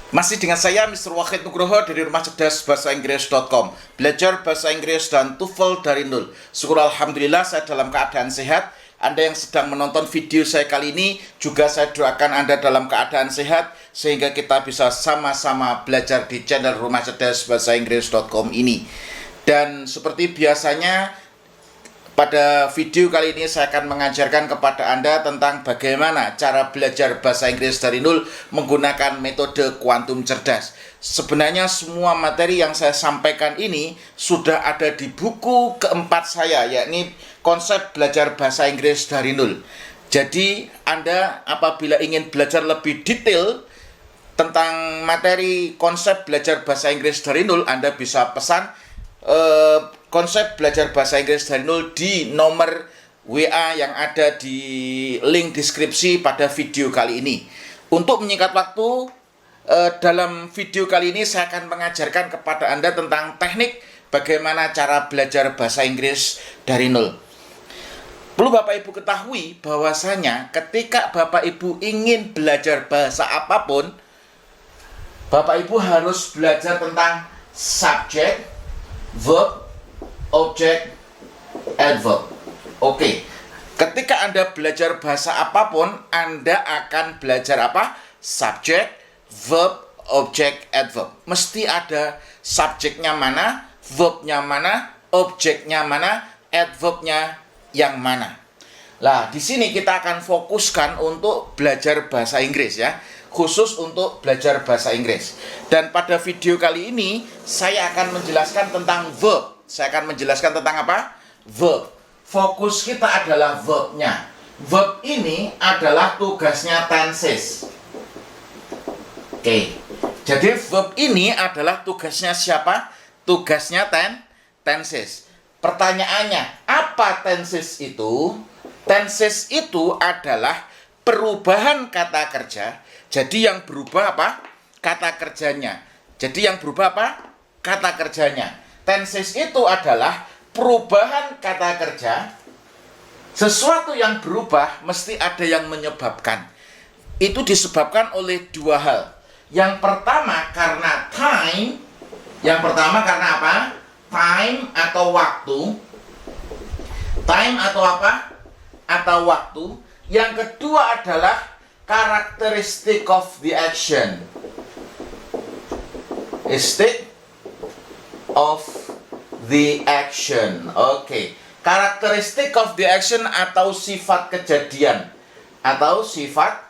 Masih dengan saya Mr. Wahid Nugroho dari Rumah Cerdas Bahasa Inggris.com. Belajar bahasa Inggris dan TOEFL dari nol. Syukur Alhamdulillah saya dalam keadaan sehat. Anda yang sedang menonton video saya kali ini, juga saya doakan Anda dalam keadaan sehat, sehingga kita bisa sama-sama belajar di channel Rumah Cerdas Bahasa Inggris.com ini. Dan seperti biasanya, pada video kali ini saya akan mengajarkan kepada Anda tentang bagaimana cara belajar bahasa Inggris dari nol menggunakan metode kuantum cerdas. Sebenarnya semua materi yang saya sampaikan ini sudah ada di buku keempat saya, yakni konsep belajar bahasa Inggris dari nol. Jadi Anda apabila ingin belajar lebih detail tentang materi konsep belajar bahasa Inggris dari nol, Anda bisa pesan konsep belajar bahasa Inggris dari nol di nomor WA yang ada di link deskripsi pada video kali ini. Untuk menyingkat waktu, dalam video kali ini saya akan mengajarkan kepada Anda tentang teknik bagaimana cara belajar bahasa Inggris dari nol. Perlu Bapak Ibu ketahui bahwasanya ketika Bapak Ibu ingin belajar bahasa apapun, Bapak Ibu harus belajar tentang subjek, verb, object, adverb. Oke. Ketika Anda belajar bahasa apapun, Anda akan belajar apa? Subjek, verb, object, adverb. Mesti ada subjeknya mana, verbnya mana, objeknya mana, adverbnya yang mana. Lah, di sini kita akan fokuskan untuk belajar bahasa Inggris ya. Khusus untuk belajar bahasa Inggris. Dan pada video kali ini saya akan menjelaskan tentang verb. Saya akan menjelaskan tentang apa? Verb. Fokus kita adalah verbnya. Verb ini adalah tugasnya tenses. Oke. Jadi verb ini adalah tugasnya siapa? Tugasnya tenses. Pertanyaannya, apa tenses itu? Tenses itu adalah perubahan kata kerja. Jadi yang berubah apa? Kata kerjanya. Jadi yang berubah apa? Kata kerjanya. Tenses itu adalah perubahan kata kerja. Sesuatu yang berubah mesti ada yang menyebabkan. Itu disebabkan oleh dua hal. Yang pertama karena time. Yang pertama karena apa? Time atau waktu. Time atau apa? Atau waktu. Yang kedua adalah characteristic of the action. Characteristic of the action. Oke. Characteristic of the action atau sifat kejadian. Atau sifat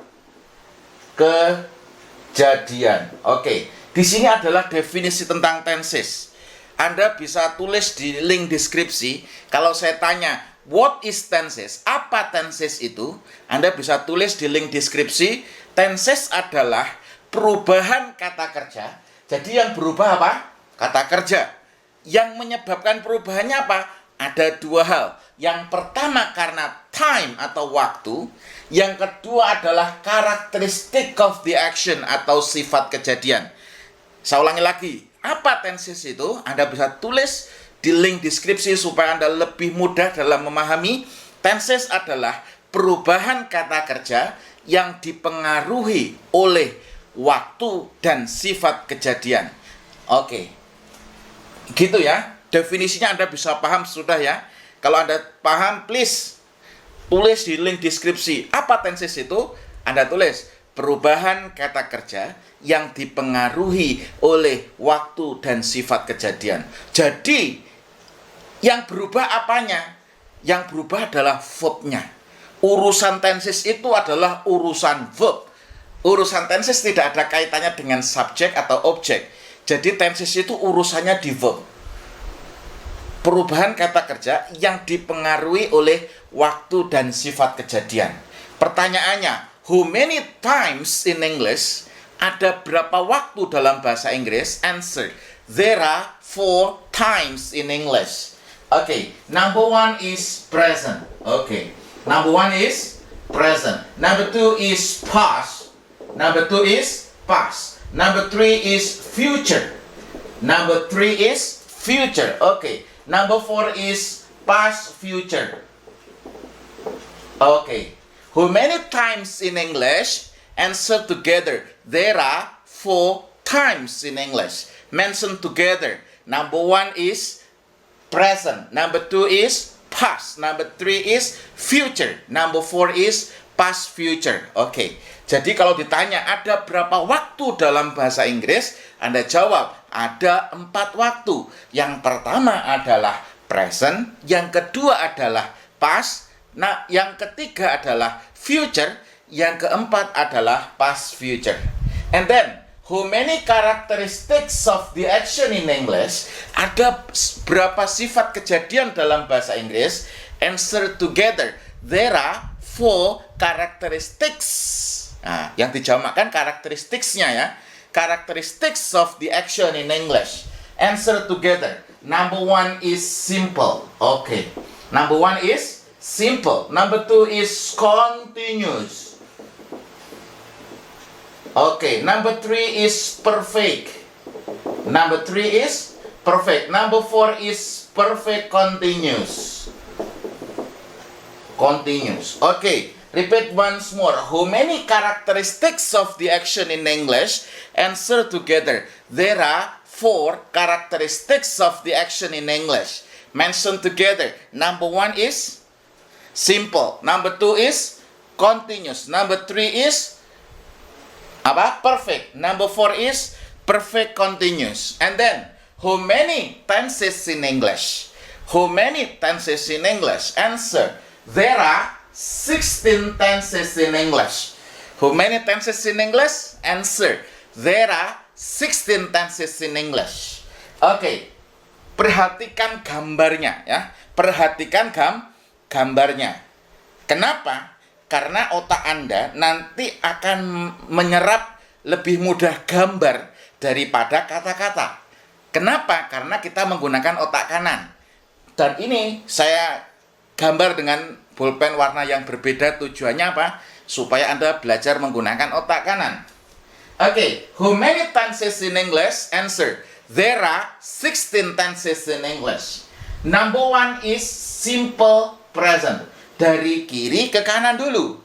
kejadian. Oke. Di sini adalah definisi tentang tenses. Anda bisa tulis di link deskripsi. Kalau saya tanya, what is tenses? Apa tenses itu? Anda bisa tulis di link deskripsi. Tenses adalah perubahan kata kerja. Jadi yang berubah apa? Kata kerja. Yang menyebabkan perubahannya apa? Ada dua hal. Yang pertama karena time atau waktu. Yang kedua adalah characteristic of the action atau sifat kejadian. Saya ulangi lagi. Apa tenses itu? Anda bisa tulis di link deskripsi supaya Anda lebih mudah dalam memahami. Tenses adalah perubahan kata kerja yang dipengaruhi oleh waktu dan sifat kejadian. Oke. Gitu ya. Definisinya Anda bisa paham sudah ya. Kalau Anda paham, please tulis di link deskripsi. Apa tenses itu? Anda tulis perubahan kata kerja yang dipengaruhi oleh waktu dan sifat kejadian. Jadi yang berubah apanya? Yang berubah adalah verbnya. Urusan tenses itu adalah urusan verb. Urusan tenses tidak ada kaitannya dengan subjek atau objek. Jadi tenses itu urusannya di verb. Perubahan kata kerja yang dipengaruhi oleh waktu dan sifat kejadian. Pertanyaannya, how many times in English? Ada berapa waktu dalam bahasa Inggris? Answer, there are 4 times in English. Okay, number 1 is present. Okay, number 1 is present. Number 2 is past. Number 2 is past. Number 3 is future. Number 3 is future. Okay, number 4 is past future. Okay, how many times in English? Answer together. There are 4 times in English. Mentioned together. Number 1 is present. Number 2 is past. Number 3 is future. Number 4 is past future. Oke. Jadi kalau ditanya ada berapa waktu dalam bahasa Inggris, Anda jawab ada 4 waktu. Yang pertama adalah present, yang kedua adalah past, nah yang ketiga adalah future, yang keempat adalah past future. And then, how many characteristics of the action in English? Ada berapa sifat kejadian dalam bahasa Inggris? Answer together. There are 4 characteristics. Nah, yang dijamakkan karakteristiknya ya. Characteristics of the action in English. Answer together. Number 1 is simple. Okay. Number 1 is simple. Number 2 is continuous. Okay. Number 3 is perfect. Number 3 is perfect. Number 4 is perfect continuous. Continuous. Okay. Repeat once more. How many characteristics of the action in English? Answer together. There are 4 characteristics of the action in English. Mention together. Number 1 is simple. Number 2 is continuous. Number 3 is perfect. Number 4 is perfect continuous. And then, how many tenses in English? How many tenses in English? Answer. There are 16 tenses in English. How many tenses in English? Answer. There are 16 tenses in English. Oke. Perhatikan gambarnya ya. Perhatikan gambarnya. Kenapa? Karena otak Anda nanti akan menyerap lebih mudah gambar daripada kata-kata. Kenapa? Karena kita menggunakan otak kanan. Dan ini saya gambar dengan bolpen warna yang berbeda. Tujuannya apa? Supaya Anda belajar menggunakan otak kanan. Okay, how many tenses in English? Answer. There are 16 tenses in English. Number 1 is simple present. Dari kiri ke kanan dulu.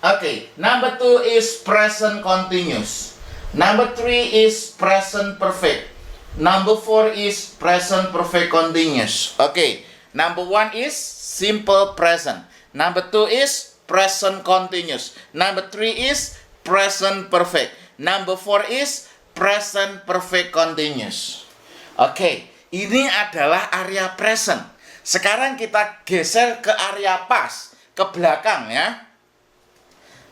Okay, number 2 is present continuous. Number 3 is present perfect. Number 4 is present perfect continuous. Okay, number 1 is simple present. Number 2 is present continuous. Number 3 is present perfect. Number 4 is present perfect continuous. Oke, ini adalah area present. Sekarang kita geser ke area past, ke belakang ya.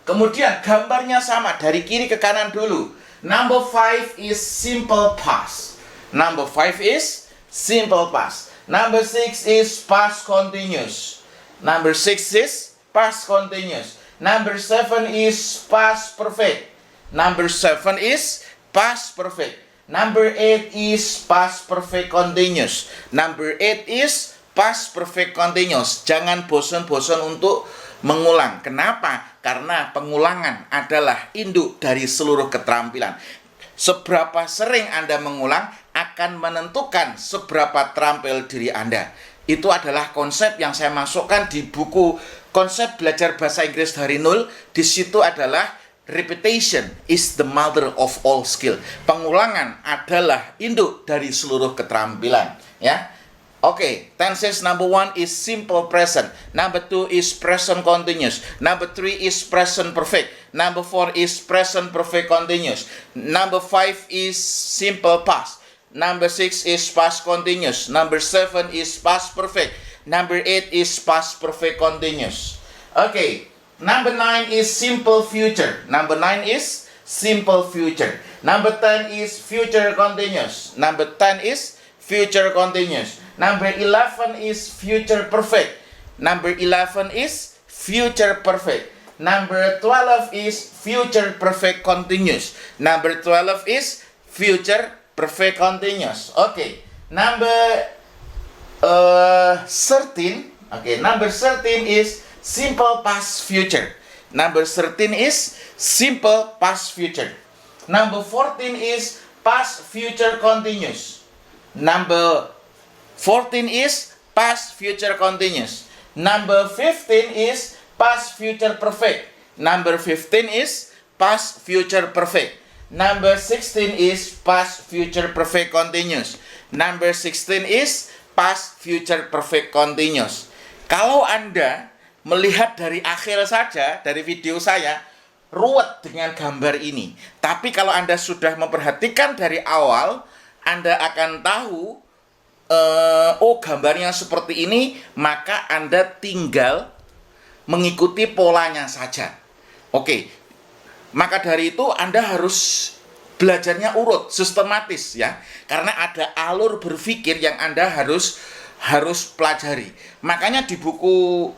Kemudian gambarnya sama, dari kiri ke kanan dulu. Number 5 is simple past. Number 5 is simple past. Number 6 is past continuous. Number 6 is past continuous. Number 7 is past perfect. Number 7 is past perfect. Number 8 is past perfect continuous. Number 8 is past perfect continuous. Jangan bosan-bosan untuk mengulang. Kenapa? Karena pengulangan adalah induk dari seluruh keterampilan. Seberapa sering Anda mengulang akan menentukan seberapa terampil diri Anda. Itu adalah konsep yang saya masukkan di buku Konsep Belajar Bahasa Inggris dari Nol. Di situ adalah repetition is the mother of all skill. Pengulangan adalah induk dari seluruh keterampilan, ya. Oke, tenses number 1 is simple present. Number 2 is present continuous. Number 3 is present perfect. Number 4 is present perfect continuous. Number 5 is simple past. Number 6 is past continuous. Number 7 is past perfect. Number 8 is past perfect continuous. Okay. Number 9 is simple future. Number 9 is simple future. Number 10 is future continuous. Number 10 is future continuous. Number 11 is future perfect. Number 11 is future perfect. Number 12 is future perfect continuous. Number 12 is future perfect continuous. Okay. Number 13. Okay. Number 13 is simple past future. Number 13 is simple past future. Number 14 is past future continuous. Number 14 is past future continuous. Number 15 is past future perfect. Number 15 is past future perfect. Number 16 is past future perfect continuous. Number 16 is past future perfect continuous. Kalau Anda melihat dari akhir saja, dari video saya, ruwet dengan gambar ini. Tapi kalau Anda sudah memperhatikan dari awal, Anda akan tahu, oh gambarnya seperti ini, maka Anda tinggal mengikuti polanya saja. Oke, maka dari itu Anda harus belajarnya urut, sistematis ya. Karena ada alur berpikir yang Anda harus pelajari. Makanya di buku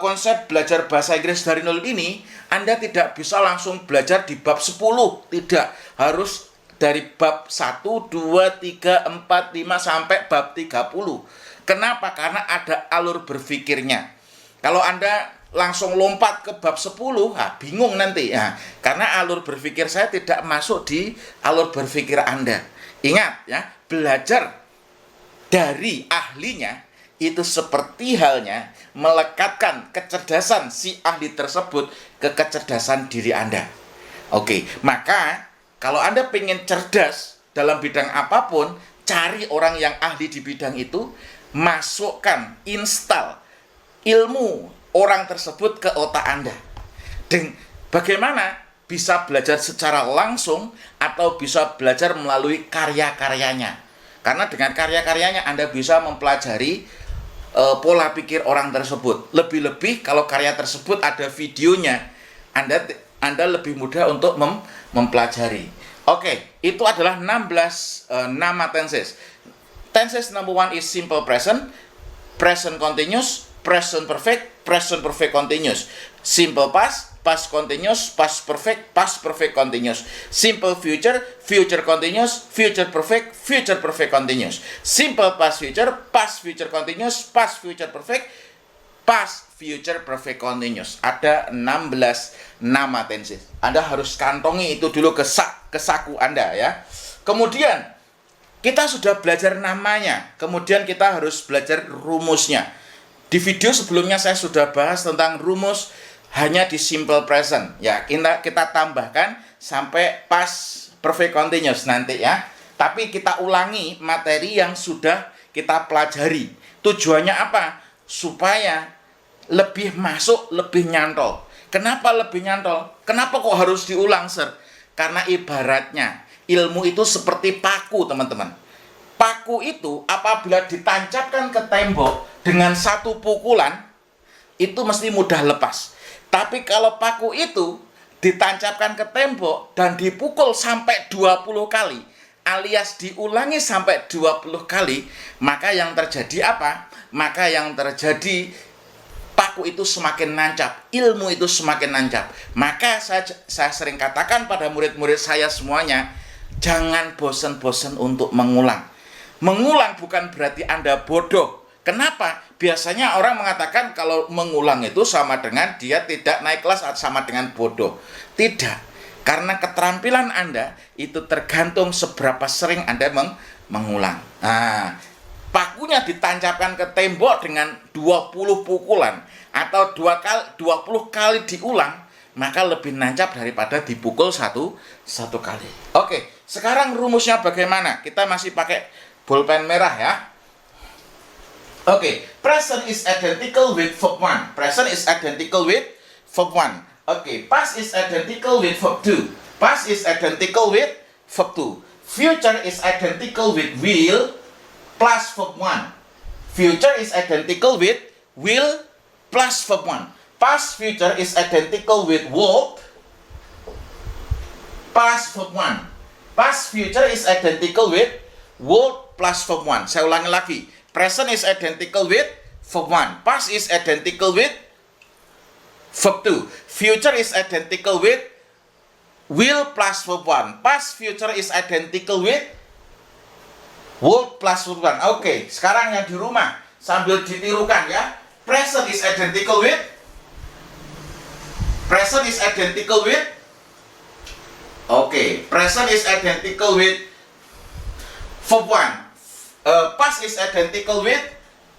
konsep belajar bahasa Inggris dari nol ini, Anda tidak bisa langsung belajar di bab 10. Tidak, harus dari bab 1, 2, 3, 4, 5 sampai bab 30. Kenapa? Karena ada alur berpikirnya. Kalau Anda langsung lompat ke bab 10, bingung nanti ya. Karena alur berpikir saya tidak masuk di alur berpikir Anda. Ingat ya, belajar dari ahlinya itu seperti halnya melekatkan kecerdasan si ahli tersebut ke kecerdasan diri Anda. Oke, maka kalau Anda pengen cerdas dalam bidang apapun, cari orang yang ahli di bidang itu, masukkan, install ilmu orang tersebut ke otak Anda. Dan bagaimana bisa belajar secara langsung atau bisa belajar melalui karya-karyanya. Karena dengan karya-karyanya Anda bisa mempelajari pola pikir orang tersebut. Lebih-lebih kalau karya tersebut ada videonya, Anda lebih mudah untuk mempelajari. Oke, itu adalah 16 nama tenses. Tenses number 1 is simple present, present continuous, present perfect continuous, simple past, past continuous, past perfect continuous, simple future, future continuous, future perfect continuous, simple past future continuous, past future perfect continuous. Ada 16 nama tenses. Anda harus kantongi itu dulu ke saku Anda ya. Kemudian kita sudah belajar namanya, kemudian kita harus belajar rumusnya. Di video sebelumnya saya sudah bahas tentang rumus hanya di simple present. Ya, kita tambahkan sampai past perfect continuous nanti ya. Tapi kita ulangi materi yang sudah kita pelajari. Tujuannya apa? Supaya lebih masuk, lebih nyantol. Kenapa lebih nyantol? Kenapa kok harus diulang, Sir? Karena ibaratnya ilmu itu seperti paku, teman-teman. Paku itu apabila ditancapkan ke tembok dengan satu pukulan, itu mesti mudah lepas. Tapi kalau paku itu ditancapkan ke tembok dan dipukul sampai 20 kali, alias diulangi sampai 20 kali, maka yang terjadi apa? Maka yang terjadi paku itu semakin nancap, ilmu itu semakin nancap. Maka saya sering katakan pada murid-murid saya semuanya, jangan bosan-bosan untuk mengulang. Mengulang bukan berarti Anda bodoh. Kenapa? Biasanya orang mengatakan kalau mengulang itu sama dengan dia tidak naik kelas atau sama dengan bodoh. Tidak. Karena keterampilan Anda itu tergantung seberapa sering Anda mengulang. Nah, pakunya ditancapkan ke tembok dengan 20 pukulan atau 20 kali diulang, maka lebih nancap daripada dipukul satu kali. Oke, sekarang rumusnya bagaimana? Kita masih pakai pulpen merah ya. Oke, present is identical with verb 1. Present is identical with verb 1. Oke, past is identical with verb 2. Past is identical with verb 2. Future is identical with will plus verb 1. Future is identical with will plus verb 1. Past future is identical with would plus verb 1. Past future is identical with would plus verb 1. Saya ulangi lagi. Present is identical with verb 1. Past is identical with verb 2. Future is identical with will plus verb 1. Past future is identical with would plus verb 1. Oke, sekarang yang di rumah sambil ditirukan ya. Present is identical with present is identical with present is identical with verb 1. Past is identical with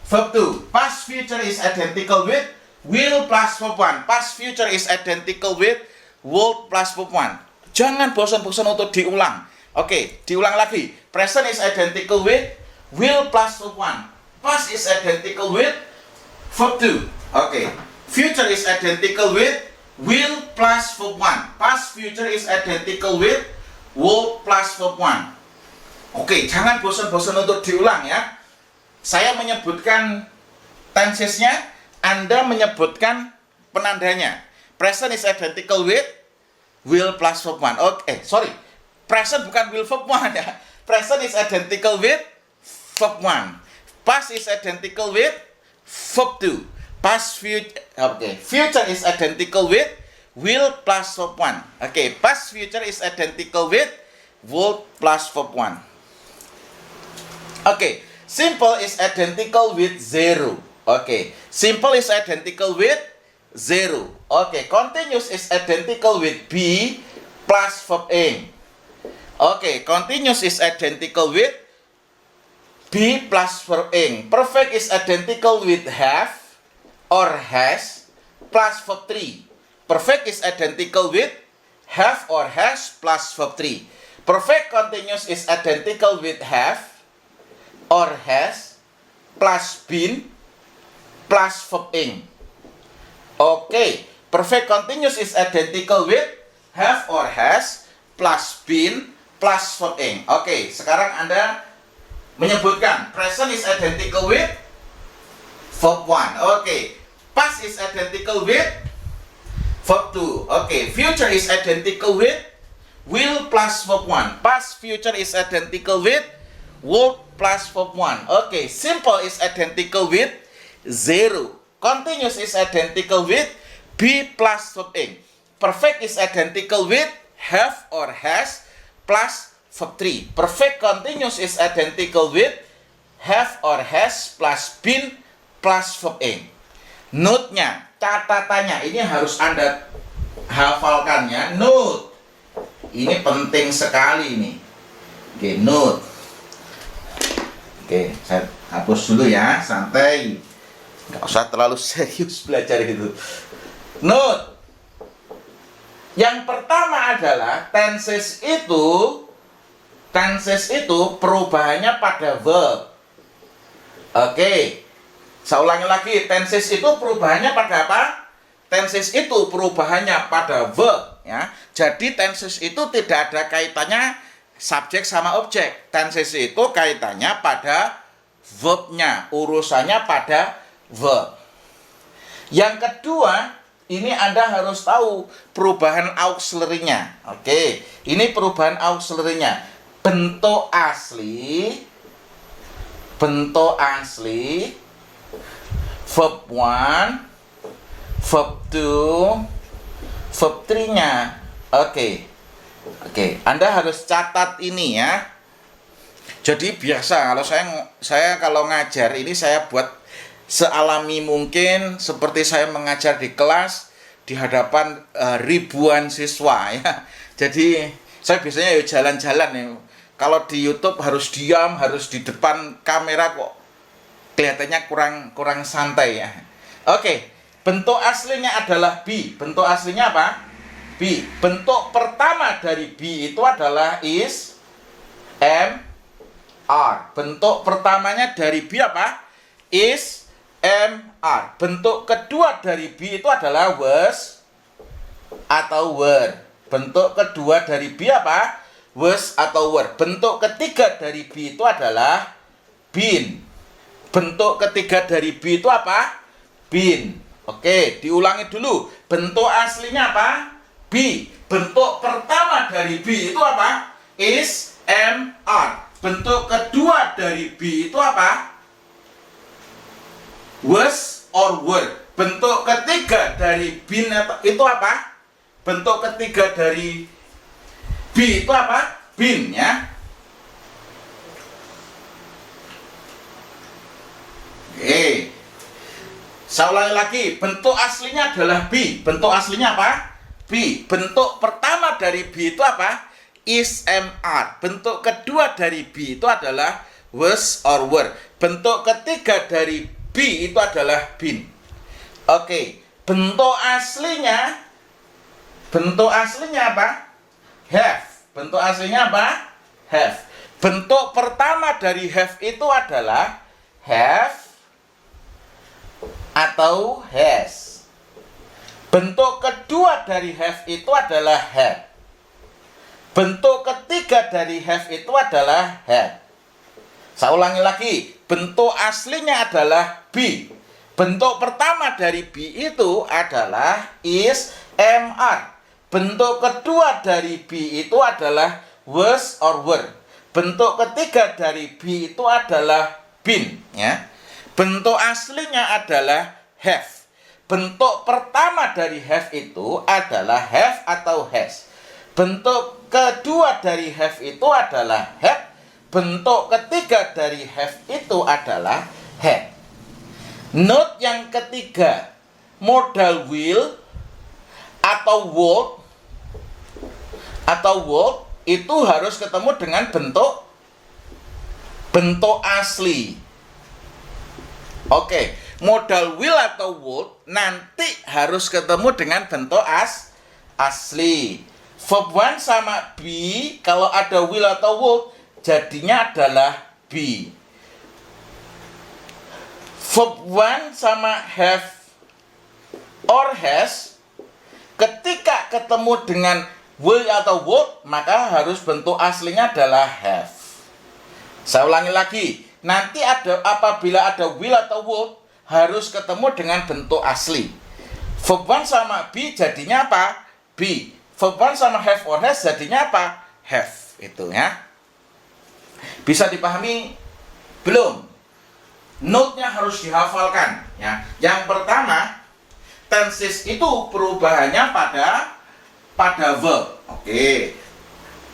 verb 2. Past future is identical with will plus verb 1. Past future is identical with would plus verb 1. Jangan bosan-bosan untuk diulang. Oke, diulang lagi. Present is identical with will plus verb 1. Past is identical with verb 2. Oke. Future is identical with will plus verb 1. Past future is identical with will plus verb 1. Oke, jangan bosan-bosan untuk diulang ya. Saya menyebutkan tensesnya, Anda menyebutkan penandanya. Present is identical with will plus verb 1. Oke, sorry. Present bukan will verb 1 ya. Present is identical with verb 1. Past is identical with verb 2. Past future, future is identical with will plus verb 1. Oke, past future is identical with will plus verb 1. Oke, simple is identical with 0. Oke, simple is identical with 0. Oke, continuous is identical with be plus verb ing. Oke, continuous is identical with be plus verb ing. Perfect is identical with have or has plus verb 3. Perfect is identical with have or has plus verb 3. Perfect continuous is identical with have or has plus been plus verb ing. Oke, perfect continuous is identical with have or has plus been plus verb ing. Oke, sekarang Anda menyebutkan present is identical with verb 1. Oke, past is identical with verb 2. Oke, future is identical with will plus verb 1. Past future is identical with will plus verb 1. Oke, simple is identical with 0. Continuous is identical with be plus verb ing. Perfect is identical with have or has plus verb 3. Perfect continuous is identical with have or has plus been plus verb ing. Note-nya, catatannya ini harus Anda hafalkan ya. Note. Ini penting sekali ini. Oke, note. Oke, saya hapus dulu ya, santai. Nggak usah terlalu serius belajar itu. Note. Yang pertama adalah tenses itu perubahannya pada verb. Oke. Saya ulangi lagi, tenses itu perubahannya pada apa? Tenses itu perubahannya pada verb ya. Jadi tenses itu tidak ada kaitannya subjek sama objek. Tenses itu kaitannya pada verbnya, urusannya pada verb. Yang kedua, ini Anda harus tahu perubahan auxiliary-nya. Oke, ini perubahan auxiliary-nya. Bentuk asli, verb 1, verb 2, verb 3-nya. Oke, Anda harus catat ini ya. Jadi biasa kalau saya kalau ngajar ini saya buat sealami mungkin seperti saya mengajar di kelas di hadapan ribuan siswa ya. Jadi saya biasanya ya jalan-jalan ya. Kalau di YouTube harus diam, harus di depan kamera kok kelihatannya kurang santai ya. Oke, bentuk aslinya adalah be. Bentuk aslinya apa? Be. Bentuk pertama dari be itu adalah is, am, are. Bentuk pertamanya dari be apa? Is, am, are. Bentuk kedua dari be itu adalah was atau were. Bentuk kedua dari be apa? Was atau were. Bentuk ketiga dari be itu adalah been. Bentuk ketiga dari be itu apa? Been. Oke, diulangi dulu. Bentuk aslinya apa? Be. Bentuk pertama dari be itu apa? Is, am, are. Bentuk kedua dari be itu apa? Was or were. Bentuk ketiga dari been itu apa? Bentuk ketiga dari be itu apa? Been ya. Oke. Saya ulangi lagi, bentuk aslinya adalah be. Bentuk aslinya apa? Be. Bentuk pertama dari be itu apa? Is, am, are. Bentuk kedua dari be itu adalah was or were. Bentuk ketiga dari be itu adalah been. Oke. Bentuk aslinya apa? have. Bentuk aslinya apa? Have. Bentuk pertama dari have itu adalah have atau has. Bentuk kedua dari have itu adalah had. Bentuk ketiga dari have itu adalah had. Saya ulangi lagi, bentuk aslinya adalah be. Bentuk pertama dari be itu adalah is, am, are. Bentuk kedua dari be itu adalah was or were. Bentuk ketiga dari be itu adalah been, ya. Bentuk aslinya adalah have. Bentuk pertama dari have itu adalah have atau has. Bentuk kedua dari have itu adalah had. Bentuk ketiga dari have itu adalah had. Note yang ketiga, modal will atau would itu harus ketemu dengan bentuk asli. Oke, modal will atau would nanti harus ketemu dengan bentuk asli. Verb one sama be, kalau ada will atau would jadinya adalah be. Verb one sama have or has, ketika ketemu dengan will atau would, maka harus bentuk aslinya adalah have. Saya ulangi lagi, nanti apabila ada will atau would, harus ketemu dengan bentuk asli. Verb one sama be jadinya apa? Be. Verb one sama have or has jadinya apa? Have. Itu ya. Bisa dipahami belum? Note-nya harus dihafalkan ya. Yang pertama, tenses itu perubahannya pada verb. Oke.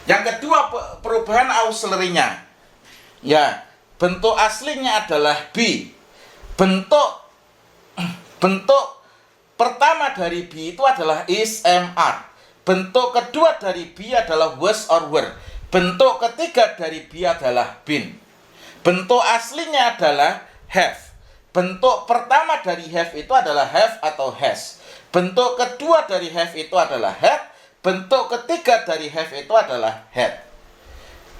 Yang kedua, perubahan auxiliary-nya. Ya, bentuk aslinya adalah be. Bentuk pertama dari be itu adalah is, am, are. Bentuk kedua dari be adalah was or were. Bentuk ketiga dari be adalah been. Bentuk aslinya adalah have. Bentuk pertama dari have itu adalah have atau has. Bentuk kedua dari have itu adalah had. Bentuk ketiga dari have itu adalah had.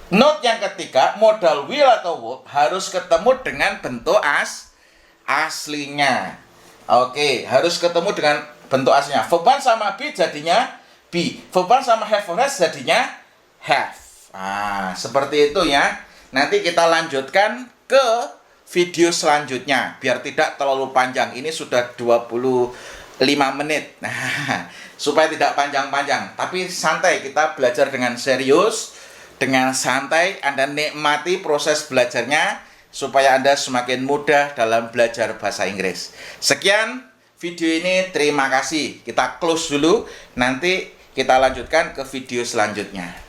Note yang ketiga, modal will atau would harus ketemu dengan bentuk aslinya. Oke, harus ketemu dengan bentuk aslinya. Verb one sama be jadinya be. Verb one sama have or has jadinya have. Nah, seperti itu ya. Nanti kita lanjutkan ke video selanjutnya biar tidak terlalu panjang. Ini sudah 25 menit. Nah, supaya tidak panjang-panjang, tapi santai, kita belajar dengan serius, dengan santai. Anda nikmati proses belajarnya supaya Anda semakin mudah dalam belajar bahasa Inggris. Sekian video ini, terima kasih. Kita close dulu, nanti kita lanjutkan ke video selanjutnya.